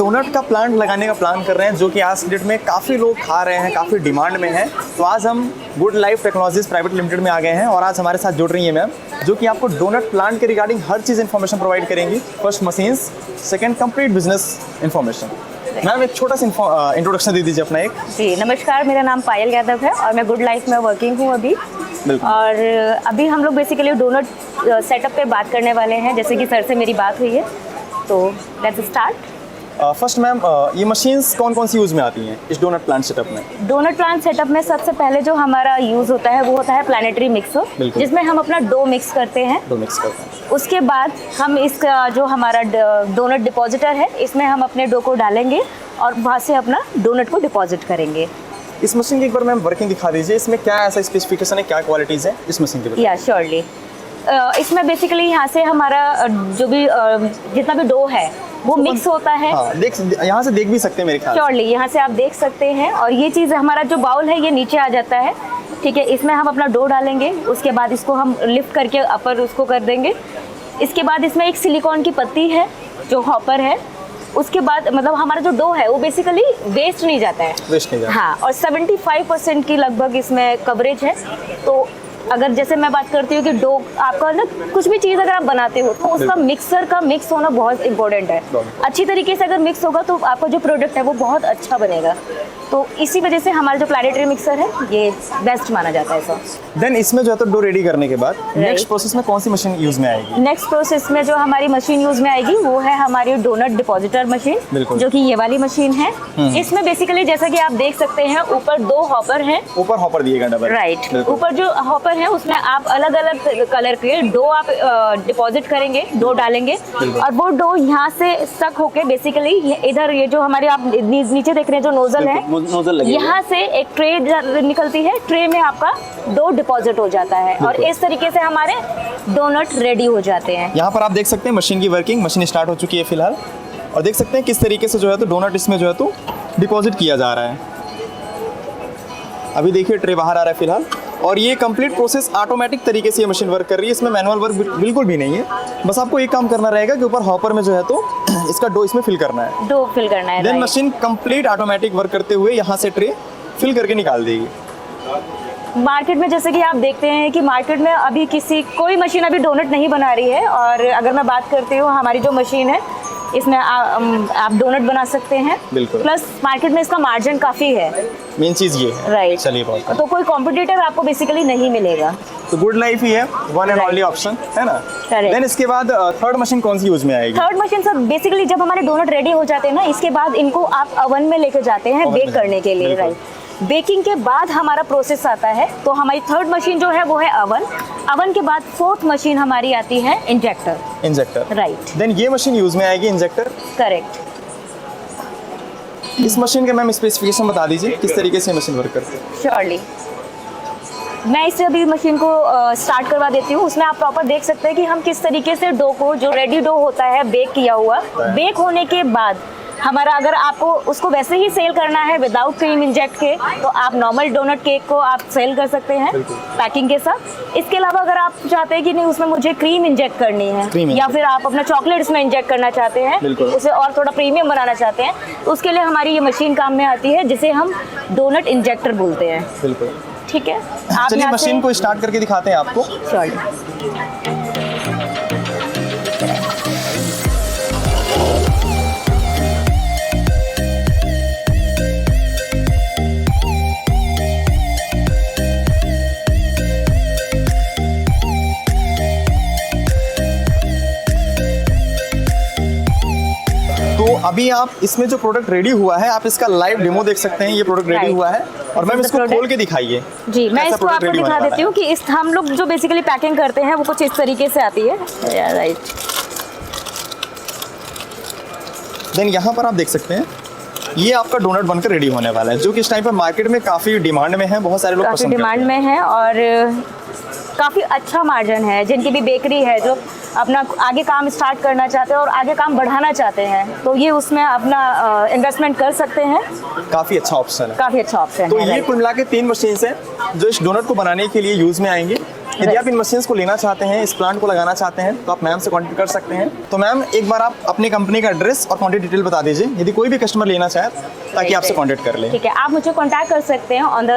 Donut का plant लगाने का प्लान कर रहे हैं, जो कि आज की डेट में काफ़ी लोग खा रहे हैं, काफ़ी डिमांड में है। तो आज हम good life technologies private limited में आ गए हैं और आज हमारे साथ जुड़ रही हैं मैम, जो कि आपको डोनट प्लांट के रिगार्डिंग हर चीज़ इन्फॉर्मेशन प्रोवाइड करेंगी। First machines, second complete business information. Ma'am एक छोटा सा इंट्रोडक्शन दे दीजिए अपना एक। जी नमस्कार, मेरा नाम पायल यादव है और मैं गुड लाइफ में वर्किंग हूँ अभी। और अभी हम लोग बेसिकली डोनट सेटअप पे बात करने वाले हैं, जैसे कि सर से मेरी बात हुई है, तो लेट्स स्टार्ट। फर्स्ट मैम, ये मशीन्स कौन कौन सी यूज़ में आती हैं इस डोनट प्लांट सेटअप में? डोनट प्लांट सेटअप में सबसे पहले जो हमारा यूज़ होता है वो होता है प्लानेटरी मिक्सर, जिसमें हम अपना डो मिक्स करते हैं। उसके बाद हम इसका जो हमारा डोनट डिपॉजिटर है, इसमें हम अपने डो को डालेंगे और वहाँ से अपना डोनट को डिपॉजिट करेंगे। इस मशीन की एक बार मैम वर्किंग दिखा दीजिए, इसमें क्या ऐसा स्पेसिफिकेशन है, क्या क्वालिटीज़ है इस मशीन के? या श्योरली, इसमें बेसिकली यहाँ से हमारा जो भी जितना भी डो है वो मिक्स होता है। हाँ, यहाँ से देख भी सकते हैं मेरे ख्याल। श्योरली, यहाँ से आप देख सकते हैं। और ये चीज़ हमारा जो बाउल है ये नीचे आ जाता है, ठीक है। इसमें हम अपना डो डालेंगे, उसके बाद इसको हम लिफ्ट करके अपर उसको कर देंगे। इसके बाद इसमें एक सिलिकॉन की पत्ती है जो हॉपर है। उसके बाद मतलब हमारा जो डो है वो बेसिकली वेस्ट नहीं जाता है, वेस्ट नहीं जाता। हाँ, और 75% की लगभग इसमें कवरेज है। तो अगर जैसे मैं बात करती हूँ कि डो आपका ना कुछ भी चीज़ अगर आप बनाते हो तो उसका मिक्सर का मिक्स होना बहुत इंपॉर्टेंट है। अच्छी तरीके से अगर मिक्स होगा तो आपका जो प्रोडक्ट है वो बहुत अच्छा बनेगा। तो इसी वजह से हमारा जो प्लानेटरी मिक्सर है ये बेस्ट माना जाता है सर। देन इसमें जो है तो डो रेडी करने के बाद नेक्स्ट प्रोसेस में कौन सी मशीन यूज में आएगी? नेक्स्ट प्रोसेस में जो हमारी मशीन यूज में आएगी वो है हमारी डोनट डिपॉजिटर मशीन, जो कि ये वाली मशीन है। इसमें बेसिकली जैसा कि आप देख सकते हैं ऊपर 2 हॉपर हैं। ऊपर हॉपर दिएगा डबल, राइट। ऊपर जो हॉपर है उसमें आप अलग अलग कलर के डो आप डिपॉजिट करेंगे, डो डालेंगे और वो डो यहाँ से स्टक होके बेसिकली इधर ये जो हमारे आप नीचे देख रहे हैं जो नोजल है, यहाँ से एक ट्रे निकलती है। ट्रे में आपका डो डिपॉजिट हो जाता है और इस तरीके से हमारे डोनट रेडी हो जाते हैं। यहाँ पर आप देख सकते हैं मशीन की वर्किंग, मशीन स्टार्ट हो चुकी है फिलहाल, और देख सकते हैं किस तरीके से जो है तो डोनट इसमें जो है तो डिपॉजिट किया जा रहा है। अभी देखिए ट्रे बाहर आ रहा है फिलहाल, और ये कंप्लीट प्रोसेस ऑटोमेटिक तरीके से ये मशीन वर्क कर रही है। इसमें मैनुअल वर्क बिल्कुल भी नहीं है। बस आपको एक काम करना रहेगा कि ऊपर हॉपर में जो है तो इसका डो इसमें फिल करना है, डो फिल करना है। Then machine complete automatic work करते हुए यहाँ से ट्रे फिल करके निकाल देगी। मार्केट में जैसे कि आप देखते हैं कि मार्केट में अभी कोई मशीन अभी डोनट नहीं बना रही है। और अगर मैं बात करती हूँ हमारी जो मशीन है इसमें आप डोनट बना सकते हैं। प्लस मार्केट में इसका मार्जिन काफ़ी है, मेन चीज़ ये है। राइट। चलिए बहुत, तो कोई कॉम्पिटिटर आपको बेसिकली नहीं मिलेगा। तो गुड लाइफ ही है वन एंड ओनली ऑप्शन, है ना? देन इसके बाद थर्ड मशीन कौन सी यूज में आएगी? थर्ड मशीन सर बेसिकली जब हमारे डोनट रेडी हो जाते हैं ना, इसके बाद इनको आप ओवन में लेकर जाते हैं बेक करने के लिए। राइट। बेकिंग के बाद हमारा प्रोसेस आता है। तो हमारी थर्ड मशीन जो है वो है अवन। अवन के बाद फोर्थ मशीन हमारी आती है इंजेक्टर। राइट। देन ये मशीन यूज में आएगी इंजेक्टर। करेक्ट। इस मशीन के मैम स्पेसिफिकेशन बता दीजिए, किस तरीके से मशीन वर्क करती है? श्योरली, मैं इससे अभी मशीन को स्टार्ट करवा देती हूँ। उसमें आप प्रॉपर देख सकते हैं कि हम किस तरीके से डो को, जो रेडी डो होता है बेक किया हुआ, बेक होने के बाद हमारा अगर आपको उसको वैसे ही सेल करना है विदाउट क्रीम इंजेक्ट के, तो आप नॉर्मल डोनट केक को आप सेल कर सकते हैं पैकिंग के साथ। इसके अलावा अगर आप चाहते हैं कि नहीं उसमें मुझे क्रीम इंजेक्ट करनी है, या फिर आप अपना चॉकलेट उसमें इंजेक्ट करना चाहते हैं, उसे और थोड़ा प्रीमियम बनाना चाहते हैं, तो उसके लिए हमारी ये मशीन काम में आती है, जिसे हम डोनट इंजेक्टर बोलते हैं। बिल्कुल, ठीक है। आप चलिए मशीन को स्टार्ट करके दिखाते हैं आपको। तो अभी आप इसमें जो प्रोडक्ट रेडी हुआ है, आप इसका लाइव डेमो देख सकते हैं। ये प्रोडक्ट रेडी हुआ है और मैम इसको खोल के दिखाइए। जी, मैं इसको आपको दिखा देती हूँ कि इस हम लोग जो बेसिकली पैकिंग करते हैं वो कुछ इस तरीके से आती है। राइट। देन यहाँ पर आप देख सकते हैं ये आपका डोनट बनकर रेडी होने वाला है, जो कि इस टाइम पर मार्केट में काफ़ी डिमांड में है, बहुत सारे लोग पसंद करते हैं। डिमांड में है और काफ़ी अच्छा मार्जिन है। जिनकी भी बेकरी है, जो अपना आगे काम स्टार्ट करना चाहते हैं और आगे काम बढ़ाना चाहते हैं, तो ये उसमें अपना इन्वेस्टमेंट कर सकते हैं। काफ़ी अच्छा ऑप्शन है। काफ़ी अच्छा ऑप्शन तो है। ये कुल मिला के 3 मशीन्स हैं जो इस डोनट को बनाने के लिए यूज़ में आएंगे। यदि आप इन मशीन्स को लेना चाहते हैं, इस प्लांट को लगाना चाहते हैं, तो आप मैम से कॉन्टेक्ट कर सकते हैं। तो मैम एक बार आप अपनी कंपनी का एड्रेस और कॉन्टेक्ट डिटेल बता दीजिए, यदि कोई भी कस्टमर लेना चाहे ताकि आपसे कॉन्टेक्ट कर ले। ठीक है, आप मुझे कॉन्टैक्ट कर सकते हैं on the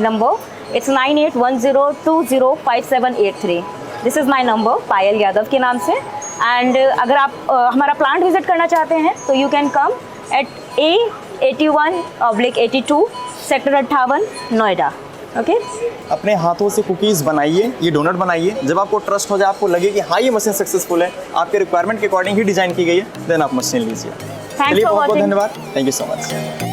number, it's 9810205783। This is my number, Payal Yadav के नाम से। एंड अगर आप हमारा प्लांट विजिट करना चाहते हैं तो you can come at A81/82 sector 58 Noida. Okay, अपने हाथों से कुकीज़ बनाइए, ये डोनट बनाइए। जब आपको ट्रस्ट हो जाए, आपको लगे कि हाँ ये मशीन सक्सेसफुल है, आपके रिक्वायरमेंट के अकॉर्डिंग ही डिज़ाइन की गई है, देन आप मशीन लीजिए। थैंक्स चलिए फॉर बहुत बहुत वॉचिंग। धन्यवाद, थैंक यू सो मच।